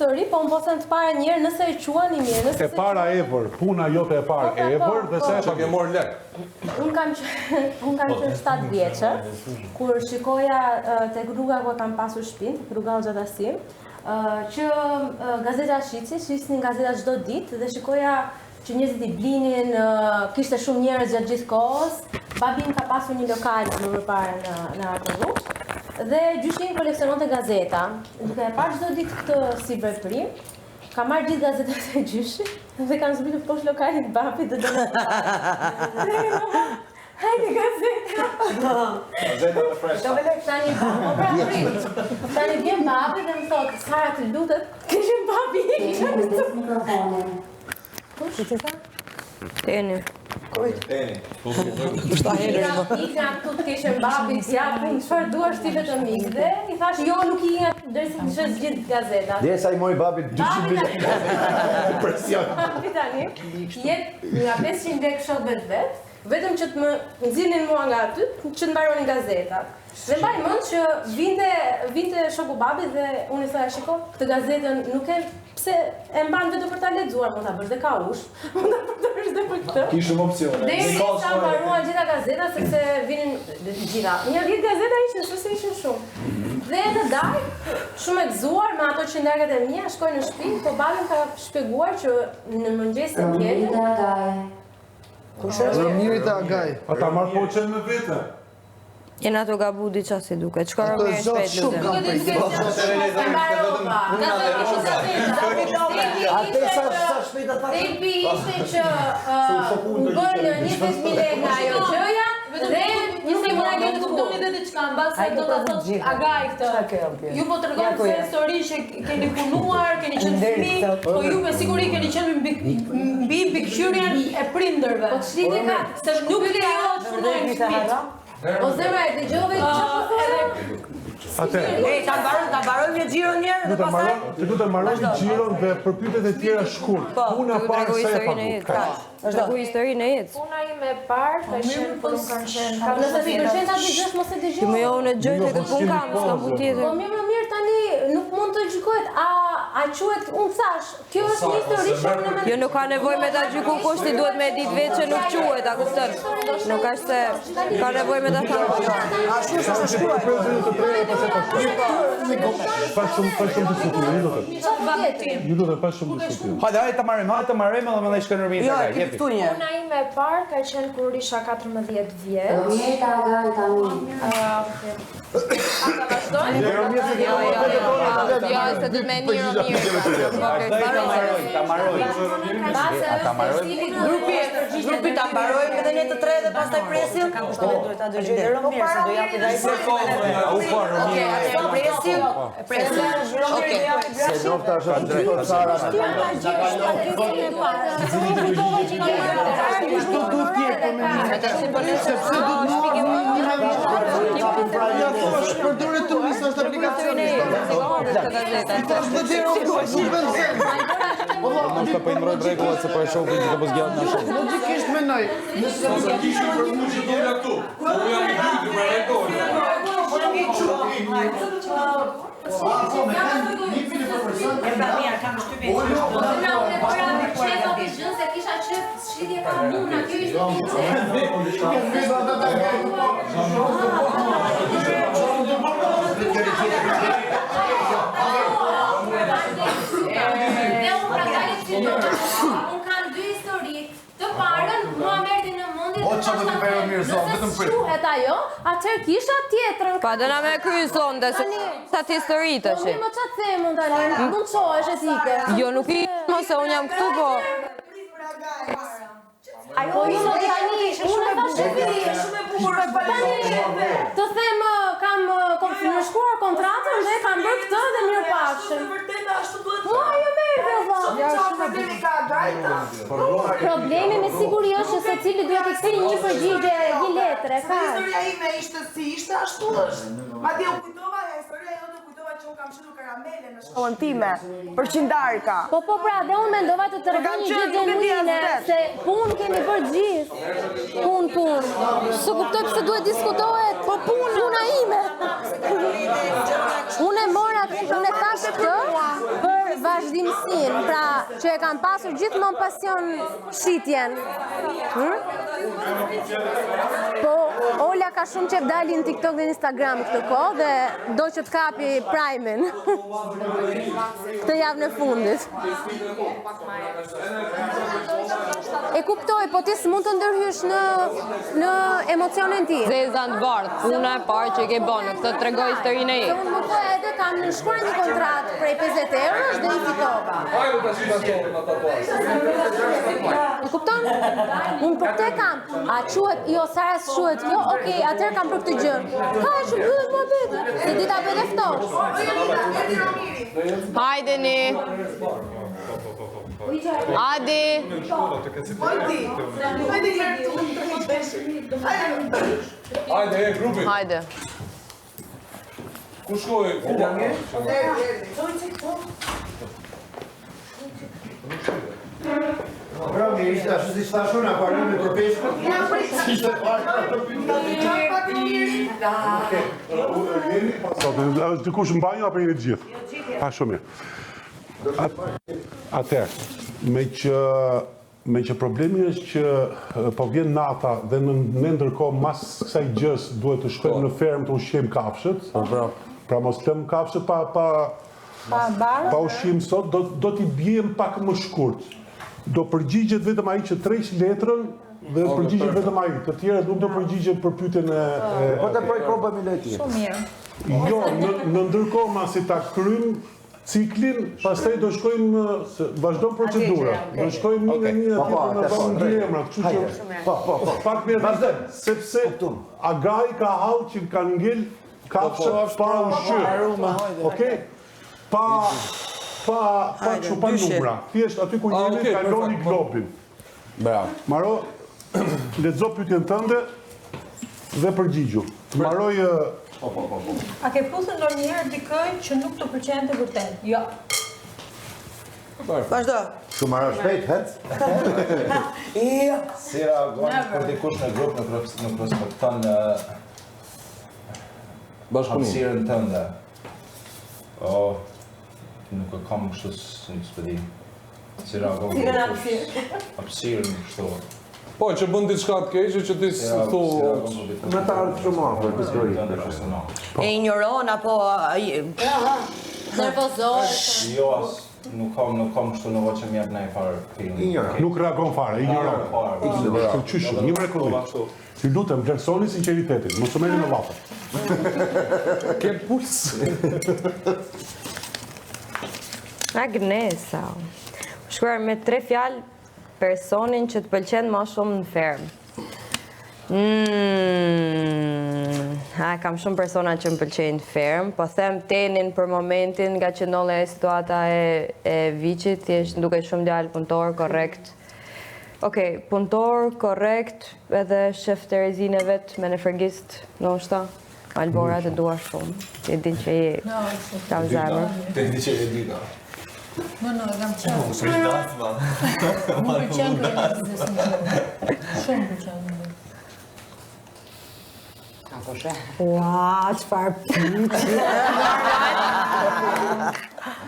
histori, po më posën të para njerë nëse e quani mirë. E para Evër, puna jote e parë Evër dhe se Që ke morë lek? Unë kam qenë 7 vjeçë, kur shikoja tek rruga ku kam pasur shtëpinë, tek rruga Xhatasim, që gazeta shisnin gazeta çdo ditë dhe shikoja që njerëzit i blinin, kishte shumë njerëz gjatë gjithë kohës. Babi im ka pasur një lokal më përpara në atë rrugë dhe gjyshi im koleksiononte gazeta. Duke e parë çdo ditë këtë si veprim, ka marrë gjithë gazetat e gjyshit dhe kanë zbritur poshtë lokalit babit dhe hajde gazeta! Gazeta të freshta. Tani vjen babi dhe më thotë, Sara të lutet, kishim babi Teni. Teni. Ikna këtu të kishim babi, t'japin, çfarë duash ti vetëm ik. Dhe i thash, jo, nuk i inga derisa të shës gjithë gazetat. Dhe sa i mori babi 200 milionë. Presion. Babi tani, jetë nga 500 lekë shok vetë, vetëm që të më nxirnin mua nga aty, që të mbaronin gazetat. Dhe mbaj mend që vinte shoku babit dhe unë i thoya, shiko, këtë gazetën nuk e pse e mban vetëm për ta lexuar, mund ta bësh dhe kaush, mund ta përdorësh dhe për këtë. Ki shumë opsione. Dhe sa mbaruan gjitha gazetat sepse vinin të gjitha. Një 10 gazeta ishin, s'e ishin shumë. Dhe në darkë, shumë e gëzuar me ato që ndarkat e mia, shkoj në shtëpi, po babim ka shpjeguar që në mëngjes të tjetër. Romirita Agaj. Ata marrë poqen me vete. Jena të gabu diqa si duke, qëka Romir shpejt lutem. Tepi ishte që u bërë 20.000 lekë nga ajo gjëja dhe një semona një të kuptoni dhe diçka, mbase do ta thot Agaj këtë. Ju po tregoni se histori që keni punuar, keni qenë fëmijë, po ju me siguri keni qenë mbi pikqyrjen e prindërve. Po ç'lidhje ka? Se nuk lejohet të punojnë fëmijë. O zemra e dëgjove çfarë po Atë. Ta mbarojmë një xhiro njerë dhe pastaj. Ti duhet të mbarojmë xhiron dhe për pyetjet e tjera shkurt. Puna parë sa e pagut. Është ku historinë e jetës. Puna ime e parë ka qenë po nuk kanë qenë. Nëse ti pëlqen ta dëgjosh mos e dëgjoj. Ti më jo unë gjoj tek pun kam, s'kam punë tjetër. Po më mirë tani nuk mund të gjykohet. A quhet unë thash, kjo është një histori që unë mendoj. Jo nuk ka nevojë me ta gjyku kush ti duhet me ditë vetë që nuk quhet, a kupton? Nuk është se ka nevojë me ta thënë. Ashtu është shkruar. Pas shumë diskutim, ju do të pas shumë diskutim. Hajde ta marrim edhe më dhe shkojnë Romirita Agaj. Jepi. Puna ime e parë ka qenë kur isha 14 vjeç. Romirita Agaj tani. Jo, se du me një Romir. Ta marroj. Grupi ta mbarojmë edhe ne të tre dhe pastaj presim. Duhet ta dëgjoj dhe Romir, se do japi dhe ai. Presim. Okej. Se nofta është të Sara. Përdoret të njësë është aplikacioni. Mos të pëjmëroj regullat se po e shohin që të mos gjallë në shohin. Logikisht mendoj. Nëse kishin për mua që doja këtu. Unë jam i hyrë për rekord. Unë kanë dy histori. Të parën, mua merdi në mendje nëse shuhet ajo, atëherë kisha tjetrën. Pa dëna me kryu sonde, se sa të historitë është. Po më çfarë them unë tani? Mund çohesh e sike. Jo, nuk i mos se unë jam këtu, po... Ajo ishte tani, unë e thash shumë e bukur. Të them kam shkruar kontratën dhe kam bërë këtë dhe mirëpafshim. Vërtet ashtu duhet. Po ajo merr problemi me siguri është se secili duhet të kthejë një përgjigje, një letre, ka. Historia ime ishte si ishte ashtu është. Madje u kujtova historia jote, kujtova që unë kam shitur karamele në shkollën time për qindarka. Po pra, dhe unë mendova të tregoj një gjë genuine se punë kemi bërë gjithë. Punë. S'u kuptoj pse duhet diskutohet, po puna ime. Unë e thash këtë për vazhdimsinë, pra që e kanë pasur gjithmonë pasion shitjen. Po, Ola ka shumë që dalin në TikTok dhe Instagram këtë kohë dhe do që të kapi Prime-in. Këtë javë në fundit. E kuptoj, po ti s'mund të ndërhysh në emocionin ti. Zeza në bardh, puna e parë që ke bënë, këtë të tregoj historinë e Se unë më thoja edhe kam në shkruar një kontratë prej 50 eurosh dhe i fitova. E kupton? Unë për te kam. A quhet, jo, Sara s'quhet, jo, okej, atëherë kam për këtë gjë. Ka e që mbyllet më bete, se dita për dhe ftosh. Hajdeni! Adi! Hajde, grupi. Hajde. Ku shkoj? Bra, mi ishte ashtu si stashun, a parë me përpeshku? Ishte parë. Është dikush në banjo apo jeni të gjithë? Pa shumë mirë. Atëherë, me që problemi është që po vjen nata dhe ne ndërkohë mas kësaj gjës duhet të shkojmë në fermë të ushqim kafshët. Pra mos lëm kafshët pa ushqim sot, do t'i bjem pak më shkurt. Do përgjigjet vetëm ai që treq letrën dhe përgjigjet vetëm ai. Të tjerët nuk do përgjigjen për pyetjen e Po të bëj kohë bëmi leti. Shumë mirë. Jo, në ndërkohë masi ta kryjm ciklin, pastaj do shkojmë, vazhdon procedura. Do shkojmë një nga një atje në vend emrat, kështu që pak më vazhdon, sepse Agai ka hall që kanë ngel kafshët pa ushqyer. Okej? Pa numra. Thjesht aty ku jeni kaloni globin. Bravo. Maro, lexo pyetjen tënde dhe përgjigju. Mbaroj A ke pusën ndonjëherë dikë që nuk të pëlqente vërtet? Jo. Vazhdo. Shumë marrë shpejt, hec? Jo. Si reagon kur dikush në grup në respekton hapësirën tënde? Nuk e kam kështu në ekspedi. Si reagon kur dikush hapësirën kështu? Po, që bën diçka të keqe që ti thu. Me ta ardhë shumë afër, pizgori. E ignoron apo Nervozohet. Jo, nuk kam kështu nevojë që më jap ndaj farë film. Nuk reagon fare, ignoron. Qysh, një mrekulli. Ju lutem, vlerësoni sinqeritetin, mos u merrni në vapë. Ke puls. Agnesa. Shkruar me 3 fjalë personin që të pëlqen më shumë në fermë. Kam shumë persona që më pëlqejnë në fermë, po them Tenin për momentin nga që nolle situata e Viqit, thjesht duke shumë djalë punëtor, korrekt. Okej, punëtor, korrekt, edhe shef Terezinë vet me në Fergist, ndoshta. Albora të dua shumë. E din që je ka zemër. Ti di që e di ka. E kam qenë. Më pëlqen kërë shumë pëlqen. Ua, çfarë pyetje.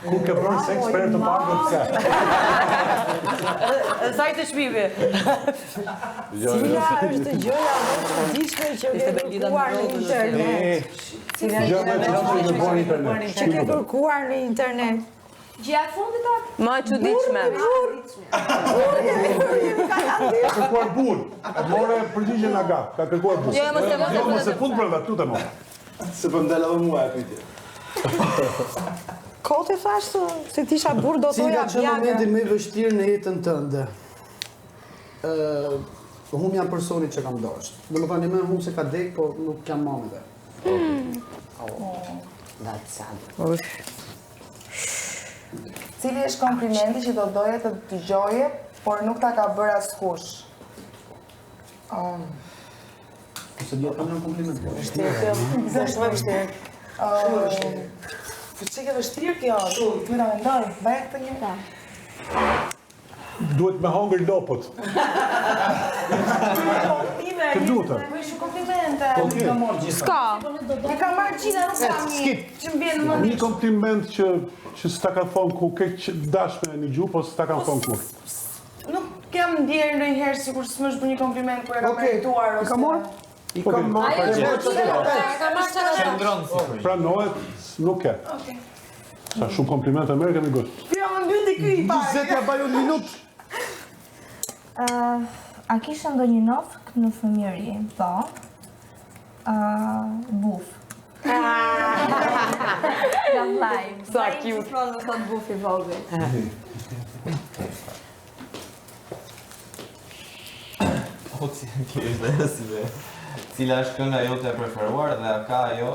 Ku ke bërë seks për të parë dhe pse? Sajt të shpive. Cila është gjëja më e çuditshme që ke kërkuar në internet? Gjëja më e çuditshme që bën internet. Që ke kërkuar në internet? Gjatë fundit atë? Më e çuditshme. Ka kërkuar burr. More përgjigjen nga Gat. Ka kërkuar burr. Jo, mos e fund brenda, tutem. Se po ndala dhe mua e pyetje. Kote thash se tisha burr do toja bjagë. Cila që momenti më i vështirë në jetën tënde? Hum jam personi që kam dashur. Domethënë më hum se ka dek, po nuk jam mamëve. That's sad. Cili është komplimenti që do doje të dëgjoje, por nuk ta ka bërë askush? Se do të kam një kompliment. Vështirë, shumë e vështirë. Që ke vështirë kjo? Më da mendoj, bëj këtë një ta. Duhet me hongër lopët. Time Të lutem. Po ishu komplimente. S'ka. E ka marrë gjitha, nuk kam një që m'bjen në Një kompliment që s'ta ka thonë ku ke dash me një gjuhë, po s'ta ka thonë kur. Nuk kem ndjerë ndonjëherë sikur s'më është bërë një kompliment kur e ka merituar ose. I ka marrë? I ka marrë. Pra nohet, nuk ke. Sa shumë komplimente merr kemi gojë. Kjo më mbyti ky i parë. 20 ja baju një minutë. A kisha ndonjë nofk në fëmijëri? Po. Buf. Jam live. Sa cute. Më thot buf i vogël. Po ti je si dhe. Cila është kënga jote e preferuar dhe a ka ajo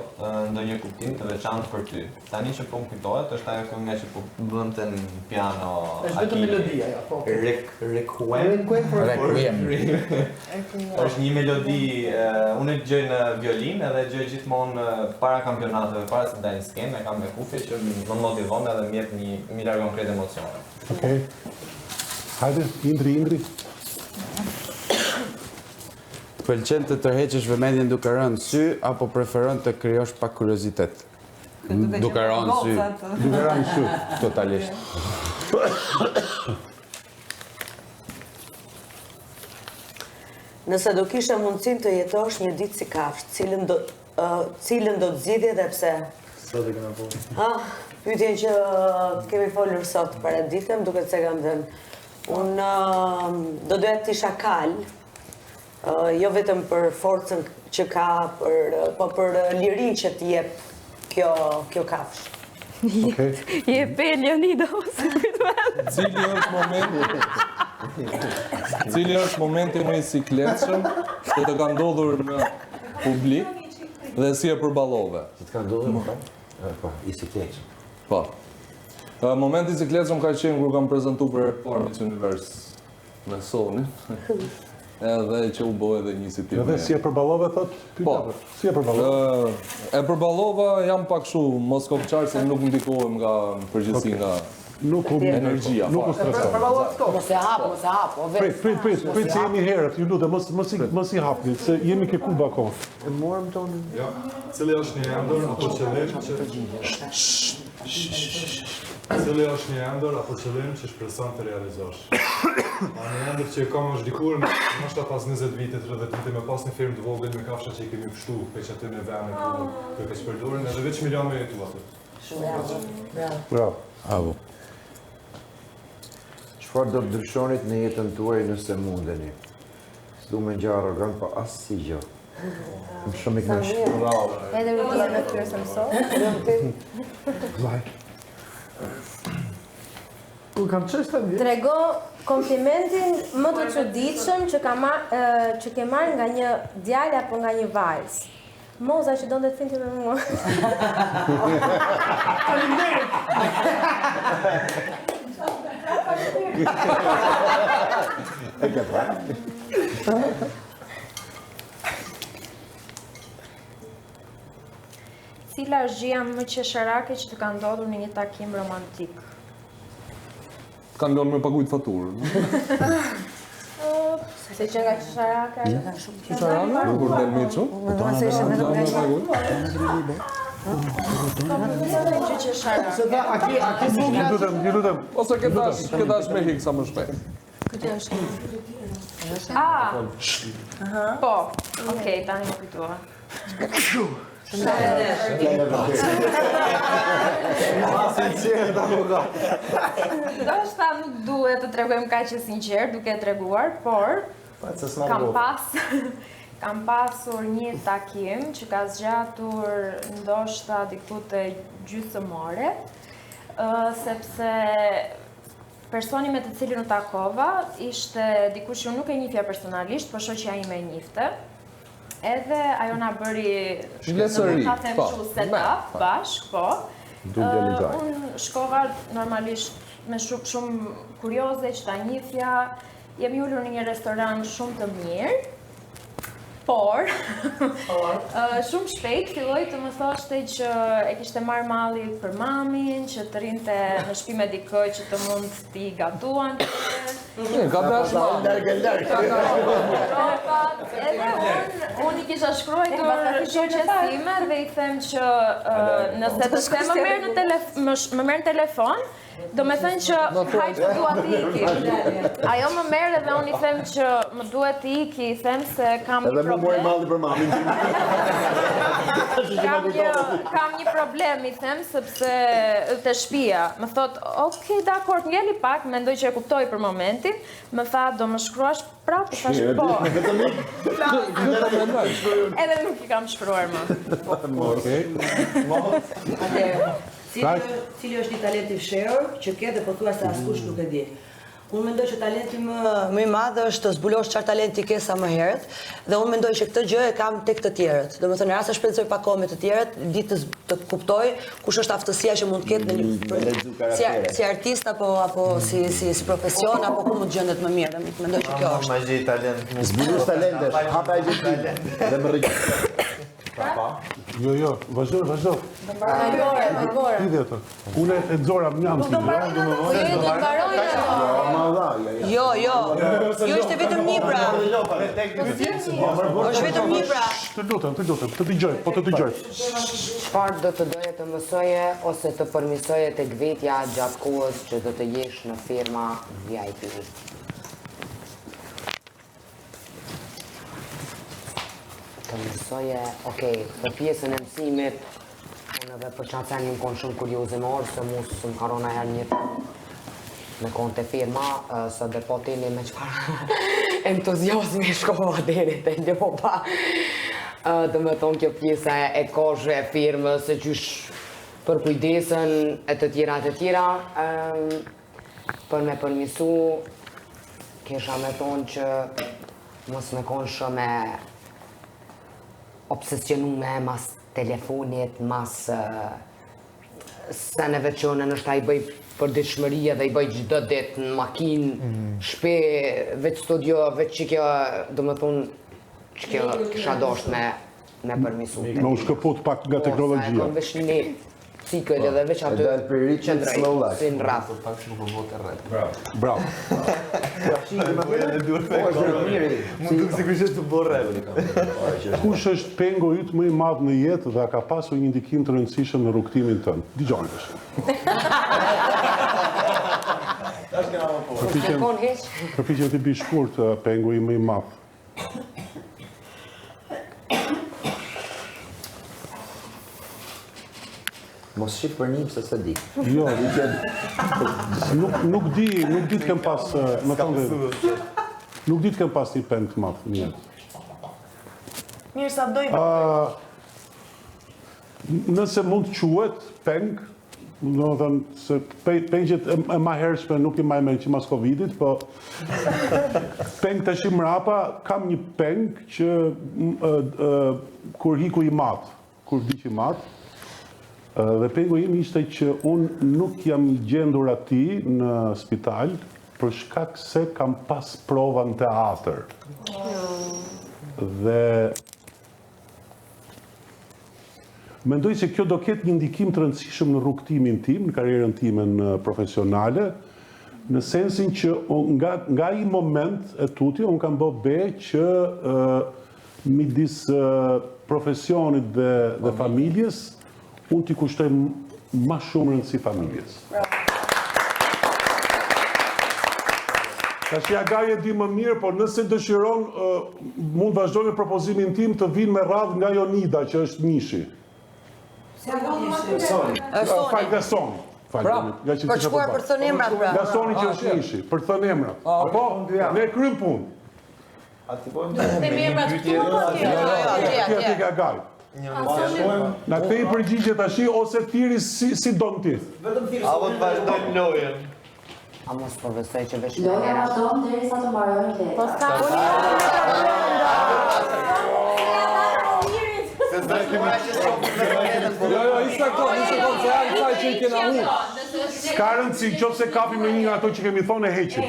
ndonjë kuptim të veçantë për ty? Tani që po më kujtohet, është ajo kënga që po bënte në piano. Është vetëm melodia, ja, po. Requiem. Është një melodi, unë e dëgjoj në violinë edhe dëgjoj gjithmonë para kampionateve, para se dalin në skenë, e kam me kufje që më motivon edhe më jep më largon krejt emocione. Okej. Hajde, Indri. Pëlqen të tërheqësh vëmendjen duke rënë sy apo preferon të krijosh pak kuriozitet? Duke rënë sy. Duke rënë sy. Totalisht. Nëse do kishe mundësinë të jetosh një ditë si kafshë, cilën do të zgjidhje dhe pse? Sot e kena po. Pyetjen që kemi folur sot para ditëm, duket se kam thënë. Unë do doja të isha kal, jo vetëm për forcën që ka, po për lirinë që të jep kjo kafshë. Je pe Leonido, se kujtohet. Cili është momenti më i sikletshëm që të ka ndodhur në publik dhe si e përballove? Që të ka ndodhur më kam? Po, i sikletshëm. Po. Momenti i sikletshëm ka qenë kur kam prezantuar për Miss Universe me Sonin. Edhe që u bo edhe një si ti. Edhe si e përballove, thot? Po. Si e përballove? E përballova jam pak shu moskovçar se nuk ndikohem nga përgjithësi nga energjia. Nuk u stresoj. Mos e hap. Prit, se jemi herët, ju lutem, mos i hapni, se jemi ke Kuba kohë. E morëm tonin? Jo, cili është një ëndër apo qëllim që... Cili është një ëndër apo qëllim që shpreson të realizosh? Një ëndër që kam është dikur, nështë pas 20 vitit, 30 vitit, me pas një firmë të vogël me kafsha që i kemi pështu, pe që aty në vene ku e përdurin, edhe veç milion me jetu aty. Bravo. Çfarë do të ndryshonit në jetën tuaj nëse mundeni? S'du me ngjarë arrogant, po asnjë gjë. Shumë i kënaqur. Edhe rutina me këtyre se mësoj. Trego komplimentin më të çuditshëm që ke marrë nga një djalë apo nga një vajzë. Moza që donte të finte me mua. Cila është gjëja më qesharake që të ka ndodhur në një takim romantik? Kanë lënë me pagujt faturën. Se që nga qesharake? Qesharake? Kur del Miçu? Një lutem. Ose ke dash me hik sa më shpejt. Këtë është? Po, okej, tani më kujtua. Ndoshta nuk duhet të tregojmë kaq e sinqert duke treguar, por kam pasur një takim që ka zgjatur ndoshta diku te gjysmore, sepse personi me të cilin u takova ishte dikush që nuk e njihja personalisht, por shoqja ime e njihte. Edhe ajo na bëri setup bashk, po. Unë shkova normalisht me shumë kurioze që ta njihja. Jemi ulur në një restoran shumë të mirë. Por, shumë shpejt filloi të më thoshte që e kishte marrë malli për mamin, që të rinte në shtëpi me dikë që të mund t'i gatuan. Ka dashma. Edhe unë i kisha shkruar shoqes time dhe i them që nëse të them më merr në telefon, do me thënë që hajtë më duat t'i iki. Ajo më merr edhe unë i them që më duhet t'i iki, i them se kam një problem. Edhe më mori malli për mamin. Kam një problem, i them, sepse të shtëpia. Më thot, okay, dakord, ngeli pak, mendoj që e kuptoj për momentin. Më tha, do më shkruash prapë, thash po. Edhe nuk i kam shkruar më. Cili është një talent i fshehur që ke dhe pothuajse askush nuk e di. Unë mendoj që talenti më i madh është të zbulosh çfarë talenti ke sa më herët dhe unë mendoj që këtë gjë e kam tek të tjerët. Domethënë, në rast se shpenzoj pak kohë me të tjerët, di të kuptoj kush është aftësia që mund të ketë në një si artist apo si profesion apo ku mund të gjendet më mirë. Mendoj që kjo është. Magji talent. Zbulus talentesh, hapa e gjithë dhe më regjistro. Jo, vazhdo. Hidhe ato. Unë e nxora njëm ti. Jo, është vetëm një pra. Është vetëm një pra. Të lutem, të dëgjoj, po të dëgjoj. Çfarë do të doje të mësoje ose të përmirësoje tek vetja gjatë kohës që do të jesh në firma VIP? Të mësoje, për pjesën e mësimit, unë edhe për qatësen një më konë shumë kurioze më orë, se mu së më karona herë një me konë të firma, së dhe po tini me qëfar entuziasmi shkova deri të një po pa. Të me thonë kjo pjesa e koshve e firmës, se qysh për kujdesën e të tjera, për me përmisu, kisha me thonë që mos me konë shumë obsesionume mas telefonit, mas seneve që unë nështë i bëj për dëshmëria dhe i bëj gjithë ditë në makinë, shpe, veç studio, veç që kjo, do më thunë, që kjo kisha dosht me përmisu. Me u shkëput pak nga teknologjia. Kom veç një cikëll edhe veç aty qëndroj, si në rrath. Bravo. Kush është pengu yt më i madh në jetë dhe ka pasur një ndikim të rëndësishëm në rrugtimin tënd? Dëgjoni tash. Përpiqem të bëj shkurt pengu i më i madh. Mos shqip për njëm se se di. Jo, nuk di të kem pas, më thonë, nuk di të kem pas një peng të madh në jetë. Mirë, sa doj. Nëse mund të quhet peng, do të thënë se pengjet e më hershme nuk i maj me që mas Covidit, po peng tash i mrapa kam një peng që kur hiku i mat, kur vdiq i mat, dhe pengu im ishte që unë nuk jam gjendur ati në spital për shkak se kam pas prova në teatr. Dhe mendoj se kjo do ketë një ndikim të rëndësishëm në rrugtimin tim, në karrierën time në profesionale, në sensin që nga i moment e tuti, unë kam bë be që midis profesionit dhe familjes, unë t'i kushtoj ma shumë rëndësi familjes. Tash ja Gaj e di më mirë, por nëse dëshiron, mund vazhdoj me propozimin tim të vinë me radhë nga Jonida, që është Nishi. Gasoni. Për shkuar për thënë emrat, pra. Gasoni që është Nishi, për thënë emrat. Apo, ne krym punë. Kjo ka Gaj. Na te i përgjigje tash ose thiri si do në tith? Vetëm thiri. Apo të vazhdojnë lojën. A mos përvesoj që veç Lojën vazhdojnë derisa të mbarojnë letra. Po s'ka Jo, isa ko, se janë taj që i kena hu. S'ka rëndësi, qofse kapim në një nga ato që kemi thonë e heqim.